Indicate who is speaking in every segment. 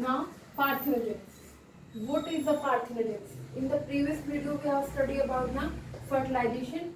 Speaker 1: Now, parthenogenesis. What is the parthenogenesis? In the previous video we have studied about now fertilization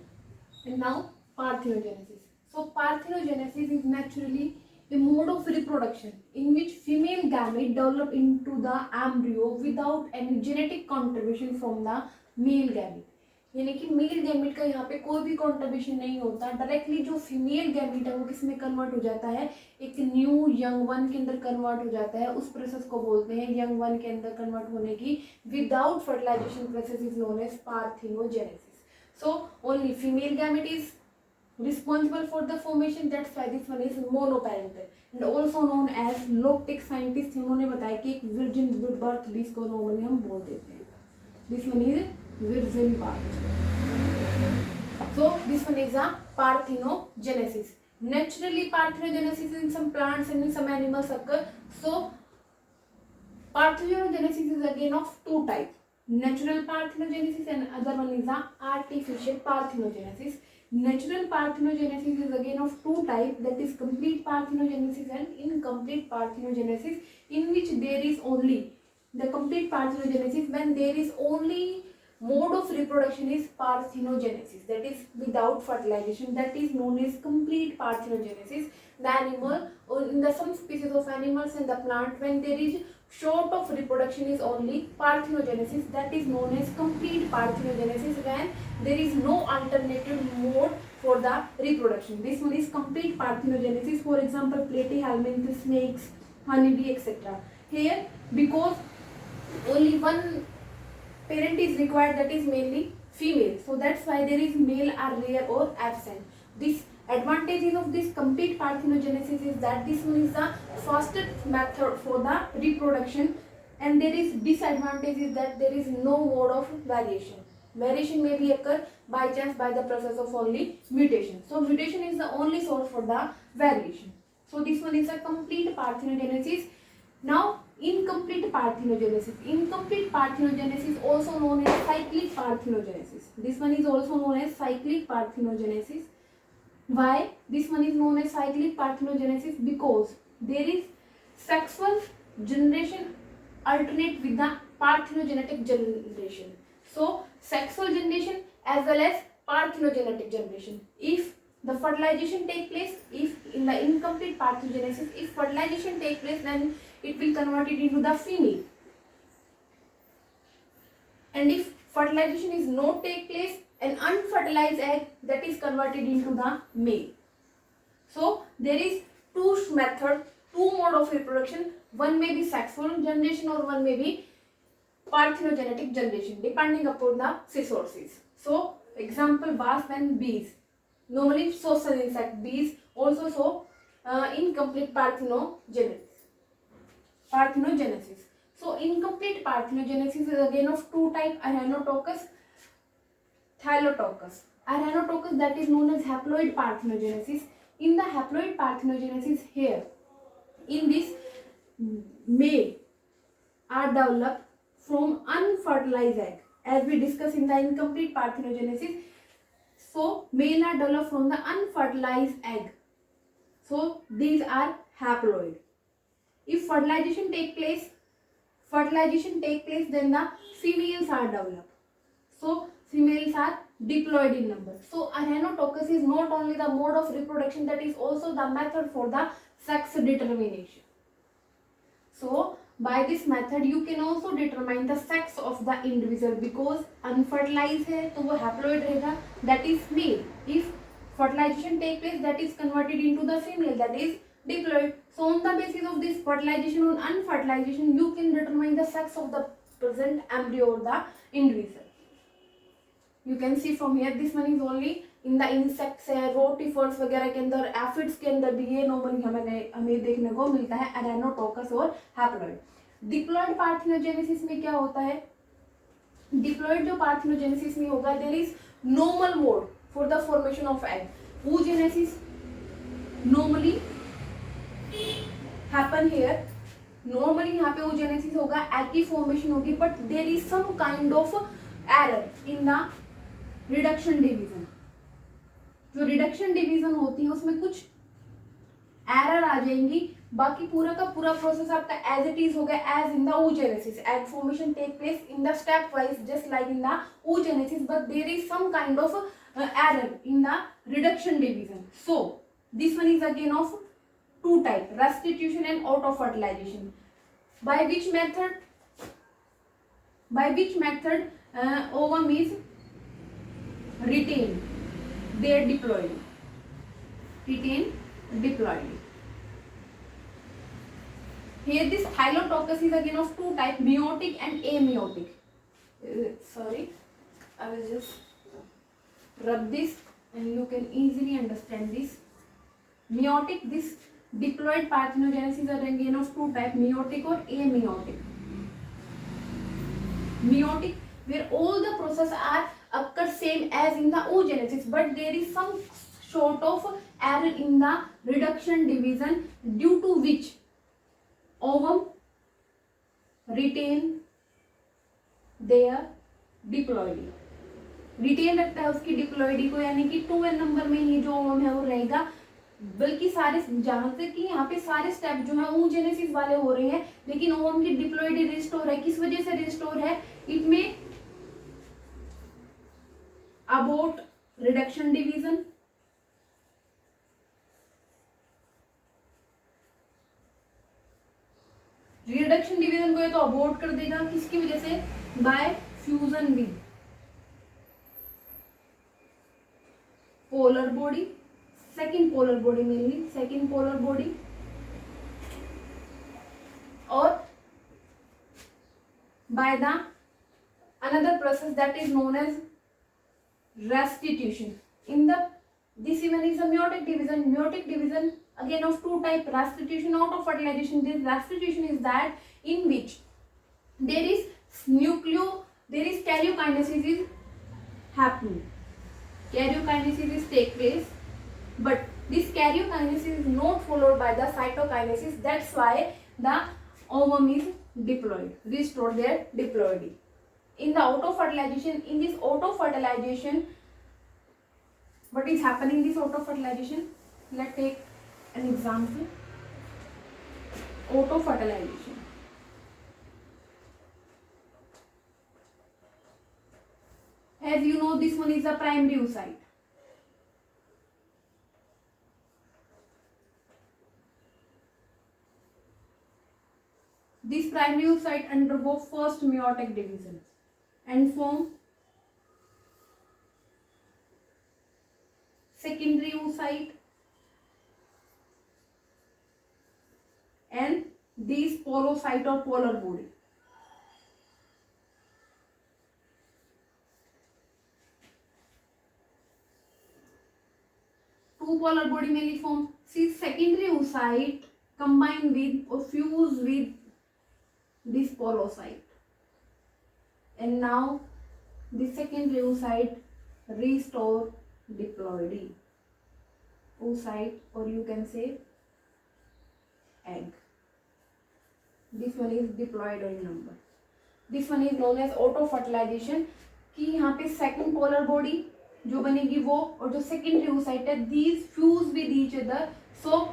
Speaker 1: and now parthenogenesis. So parthenogenesis is naturally a mode of reproduction in which female gamete develop into the embryo without any genetic contribution from the male gamete. यानी कि male gamete का यहाँ पे कोई भी contribution नहीं होता, directly जो फीमेल गैमेट है वो किसमें कन्वर्ट हो जाता है, एक न्यू यंग वन के अंदर कन्वर्ट हो जाता है. उस प्रोसेस को बोलते हैं यंग वन के अंदर कन्वर्ट होने की without fertilisation process is known as parthenogenesis. So only female gamete is responsible for the formation. That's why this one is monoparental and also known as लोग टेक साइंटिस्ट इन्होंने बताया कि एक virgin birth भी इसको normally हम बोल देते हैं. This one is virgin birth. So this one is a parthenogenesis. Naturally parthenogenesis in some plants and in some animals occur. So parthenogenesis is again of two types, natural parthenogenesis and other one is a artificial parthenogenesis. Natural parthenogenesis is again of two types, that is complete parthenogenesis and incomplete parthenogenesis, in which there is only the complete parthenogenesis when there is only mode of reproduction is parthenogenesis, that is without fertilization, that is known as complete parthenogenesis. The animal or in the some species of animals and the plant when there is short of reproduction is only parthenogenesis, that is known as complete parthenogenesis when there is no alternative mode for the reproduction. This one is complete parthenogenesis. For example, platyhelminth, snakes, honeybee, etc. Here because only one parent is required, that is mainly female, so that's why there is male are rare or absent. This advantages of this complete parthenogenesis is that this one is the fastest method for the reproduction, and there is disadvantage is that there is no mode of variation. Variation may be occur by chance by the process of only mutation. So mutation is the only source for the variation. So this one is a complete parthenogenesis. Now incomplete parthenogenesis. Incomplete parthenogenesis also known as cyclic parthenogenesis. This one is also known as cyclic parthenogenesis. Why this one is known as cyclic parthenogenesis? Because there is sexual generation alternate with the parthenogenetic generation. So sexual generation as well as parthenogenetic generation. If the fertilization take place, if in the incomplete parthenogenesis, if fertilization take place, then it will convert it into the female. And if fertilization is not take place, an unfertilized egg that is converted into the male. So there is two method, two mode of reproduction. One may be sexual generation or one may be parthenogenetic generation, depending upon the sources. So example, wasp and bees. Normally social insect, bees also show incomplete parthenogenesis. So incomplete parthenogenesis is again of two types, Arhenococcus, Thylococcus. Arhenococcus, that is known as haploid parthenogenesis. In the haploid parthenogenesis here, in this male are developed from unfertilized egg, as we discussed in the incomplete parthenogenesis. So male are developed from the unfertilized egg. So these are haploid. If fertilization take place, then the females are developed. So females are diploid in number. So Arhenococcus is not only the mode of reproduction, that is also the method for the sex determination. So by this method you can also determine the sex of the individual, because unfertilized है तो वो haploid रहेगा, that is male. If fertilization take place, that is converted into the female, that is diploid. So on the basis of this fertilization or unfertilization, you can determine the sex of the present embryo or the individual. You can see from here, this one is only in the insects है, rotifers वगैरह के अंदर, aphids के अंदर भी ये normally हमें देखने को मिलता है Arhenococcus और haploid. Diploid parthenogenesis में क्या होता है? Diploid जो parthenogenesis में होगा, there is normal mode for the formation of egg. Oogenesis normally happen here. Normally यहाँ पे oogenesis होगा, egg की formation होगी, but there is some kind of error in the reduction division. जो रिडक्शन डिवीजन होती है उसमें कुछ एरर आ जाएंगी, बाकी पूरा का पूरा प्रोसेस आपका एज इट इज हो गया as in the oogenesis. Egg formation take place in the stepwise just like in the oogenesis, but there is some kind of error in the reduction division. So this one is again of two type, restitution and auto fertilization. By which method ovum is retained their diploidy. Here this Hylococcus is again of two type, meiotic and ameiotic. Sorry, I will just rub this and you can easily understand this. Meiotic, this diploid parthenogenesis are again of two type, meiotic or ameiotic. Meiotic, where all the process are occur same as in the oogenesis, but there is some sort of error in the reduction division, due to which ovum retain their diploidy. Retain रखता है उसकी diploidy को, यानी कि 2n number में ही जो ovum है वो रहेगा. बल्कि सारे जहां से कि यहाँ पे सारे स्टेप जो है oogenesis वाले हो रहे हैं, लेकिन ओवम की डिप्लॉइडी रिस्टोर है. किस वजह से रिस्टोर है? इट में abort reduction division, reduction division को ये तो अबोर्ट कर देगा. किसकी वजह से? By fusion with polar body, second polar body, mainly second polar body, और by the another process that is known as restitution. In the this even is a meiotic division. Meiotic division again of two type, restitution, auto fertilization. This restitution is that in which there is karyokinesis is happening. Karyokinesis is take place, but this karyokinesis is not followed by the cytokinesis. That's why the ovum is diploid, restore their diploidy. In the auto fertilization, in this auto fertilization, what is happening in this auto fertilization? Let's take an example. Auto fertilization. As you know, this one is a primary oocyte. This primary oocyte undergo first meiotic division and form secondary oocyte, and these polocyte or polar body. Two polar body mainly form. See, secondary oocyte combine with or fuse with this polocyte, and now the secondary oocyte restore diploidy. Oocyte, or you can say egg. This one is diploidoid number. This one is known as auto fertilization. कि यहाँ पे second polar body जो बनेगी वो, और जो secondary oocyte है, these fuse with each other. So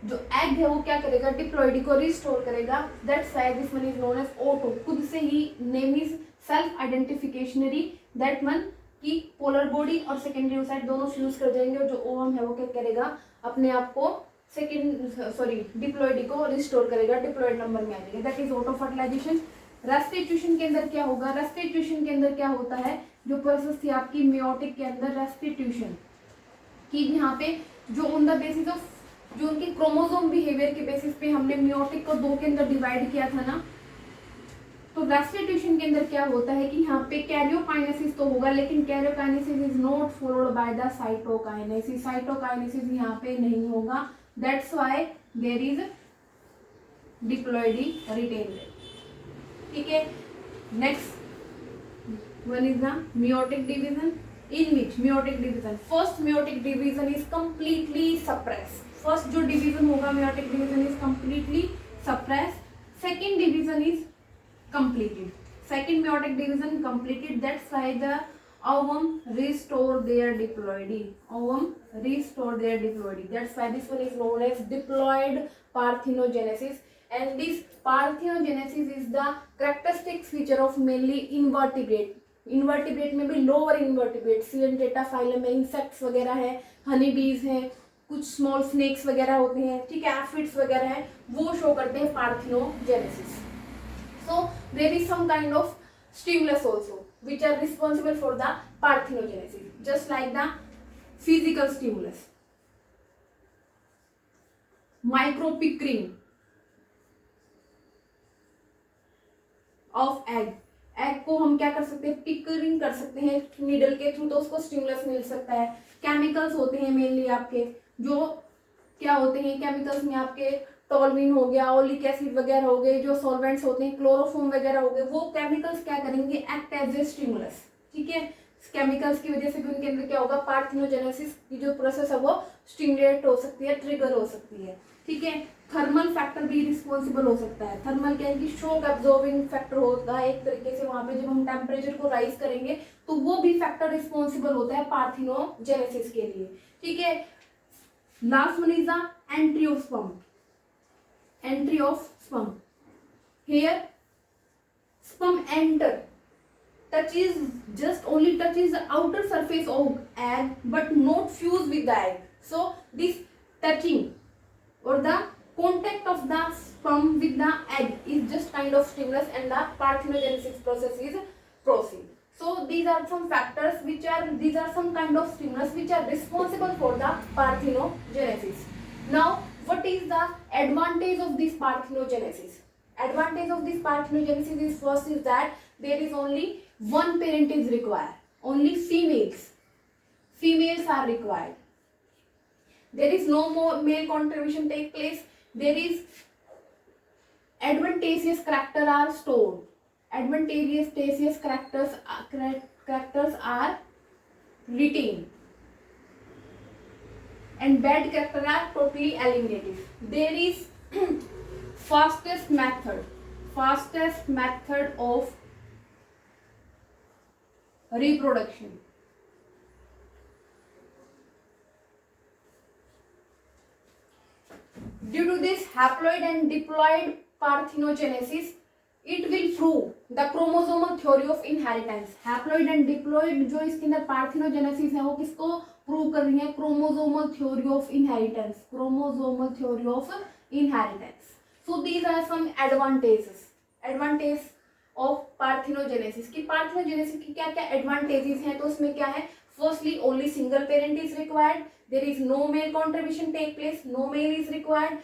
Speaker 1: जो egg है वो क्या करेगा? डिप्लॉइडी को रिस्टोर करेगा. That's why this one is known as auto. खुद से ही name is self identificationary. That one कि पोलर बॉडी और सेकेंडरी oocyte दोनों फ्यूज कर जाएंगे, और जो ओवम है वो क्या करेगा? अपने आप को डिप्लॉइडी को रिस्टोर करेगा, डिप्लॉइड नंबर में आ जाएगा. That is auto fertilisation. Restitution के अंदर क्या होगा? रेस्टिट्यूशन के अंदर क्या होता है? जो प्रोसेस थी आपकी मेयोटिक के अंदर, रेस्टिट्यूशन की यहाँ पे जो ऑन द बेसिस ऑफ जो उनके क्रोमोसोम बिहेवियर के बेसिस पे हमने मेयोटिक को दो के अंदर डिवाइड किया था ना, तो रेस्टिट्यूशन के अंदर क्या होता है कि यहाँ पे कैरियोकाइनेसिस तो होगा, लेकिन karyokinesis is not followed by the cytokinesis. Cytokinesis यहाँ पे नहीं होगा. That's why there is diploidy retained. ठीक है. Next one is the meiotic division, in which meiotic division, first meiotic division is completely suppressed. First जो division होगा meiotic division is completely suppressed. Second division is completed. Second meiotic division completed. That's why the ovum restore their diploidy. Ovum restore their diploidy. That's why this one is known as diploid parthenogenesis. And this parthenogenesis is the characteristic feature of mainly invertebrate. Invertebrate में भी lower invertebrate, सीडेंटेटा phylum में insects वगैरह है, हनी बीज हैं, कुछ small snacks वगैरह होते हैं, ठीक है, एफिड्स वगैरह हैं, वो शो करते हैं parthenogenesis. So there is some kind of stimulus also which are responsible for the parthenogenesis, just like the physical stimulus. Micropickering of egg. Egg को हम क्या कर सकते हैं, पिकरिंग कर सकते हैं नीडल के थ्रू, तो उसको स्टिमुलस मिल सकता है. केमिकल्स होते हैं मेनली आपके, जो क्या होते हैं केमिकल्स में आपके टोलमिन हो गया, ओलिक एसिड वगैरह हो गए, जो सॉल्वेंट्स होते हैं क्लोरोफॉर्म वगैरह हो गए, वो केमिकल्स क्या करेंगे, एक्ट एज ए स्टिमुलस. ठीक है, केमिकल्स की वजह से भी उनके अंदर क्या होगा, पार्थिनोजेनेसिस की जो प्रोसेस है वो स्टिमुलेट हो सकती है, ट्रिगर हो सकती है. ठीक है, थर्मल फैक्टर भी रिस्पॉन्सिबल हो सकता है. थर्मल क्या है कि शॉक एब्जॉर्बिंग फैक्टर होता है एक तरीके से, वहां पे जब हम टेम्परेचर को राइज करेंगे तो वो भी फैक्टर रिस्पॉन्सिबल होता है पार्थिनोजेनेसिस के लिए. ठीक है, last one is the entry of sperm. Entry of sperm. Here sperm enter, only touches the outer surface of egg but not fuse with the egg. So this touching or the contact of the sperm with the egg is just kind of stimulus and the parthenogenesis process is proceed. So these are some factors these are some kind of stimulus which are responsible for the parthenogenesis. Now what is the advantage of this parthenogenesis? Advantage of this parthenogenesis is first is that there is only one parent is required. Only females are required. There is no more male contribution take place. There is advantageous character are stored. Advantageous characters are retained. And bad character are totally eliminated. There is fastest method of reproduction. Due to this haploid and diploid parthenogenesis, it will prove the chromosomal theory of inheritance. Haploid and diploid जो इसके अंदर parthenogenesis है वो किसको prove कर रही है, chromosomal theory of inheritance. Chromosomal theory of inheritance. So these are some advantage of parthenogenesis. की पार्थिनोजेनेसिस की क्या क्या एडवांटेजेस हैं, तो उसमें क्या है, firstly only single parent is required. There is no male contribution take place, no male is required.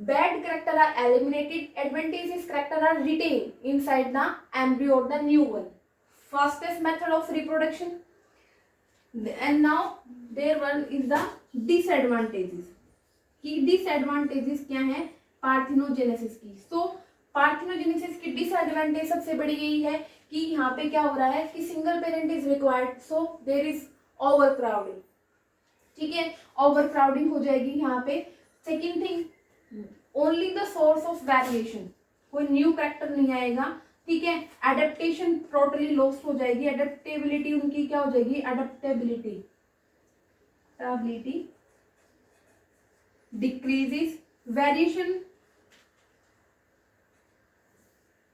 Speaker 1: Bad character are eliminated. Advantageous character are retained inside the embryo or the new one. Fastest method of reproduction. And now there one is the disadvantages. कि disadvantages क्या है parthenogenesis की. सो parthenogenesis की disadvantage सबसे बड़ी यही है कि यहाँ पे क्या हो रहा है कि single parent is required, so there is over crowding. ठीक है, ओवर क्राउडिंग हो जाएगी यहाँ पे. Second thing, only the source of variation, कोई न्यू कैरेक्टर नहीं आएगा. ठीक है, एडेप्टेशन टोटली लॉस्ट हो जाएगी. एडेप्टेबिलिटी उनकी क्या हो जाएगी, एडेप्टेबिलिटी डिक्रीजेस. वेरिएशन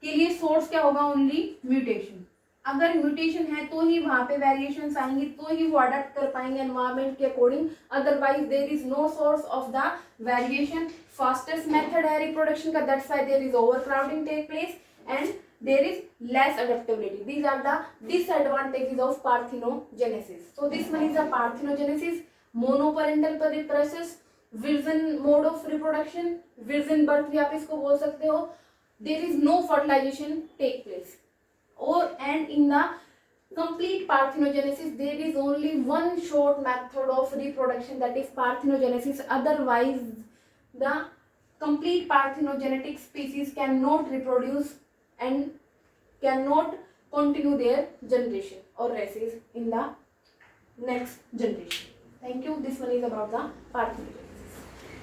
Speaker 1: के लिए सोर्स क्या होगा, ओनली म्यूटेशन. अगर म्यूटेशन है तो ही वहां पे वेरिएशंस आएंगी, तो ही वो अडेप्ट कर पाएंगे एनवायरमेंट के according. Otherwise there is no source of the variation. Fastest method है रिप्रोडक्शन का, that's why there is over crowding take place and there is less adaptability. These are the disadvantages of parthenogenesis. So this one is the parthenogenesis. Monoparental process, virgin mode of reproduction, virgin birth भी आप इसको बोल सकते हो. There is no fertilization take place. And in the complete parthenogenesis there is only one short method of reproduction, that is parthenogenesis. Otherwise the complete parthenogenetic species cannot reproduce and cannot continue their generation or races in the next generation. Thank you. This one is about the parthenogenesis.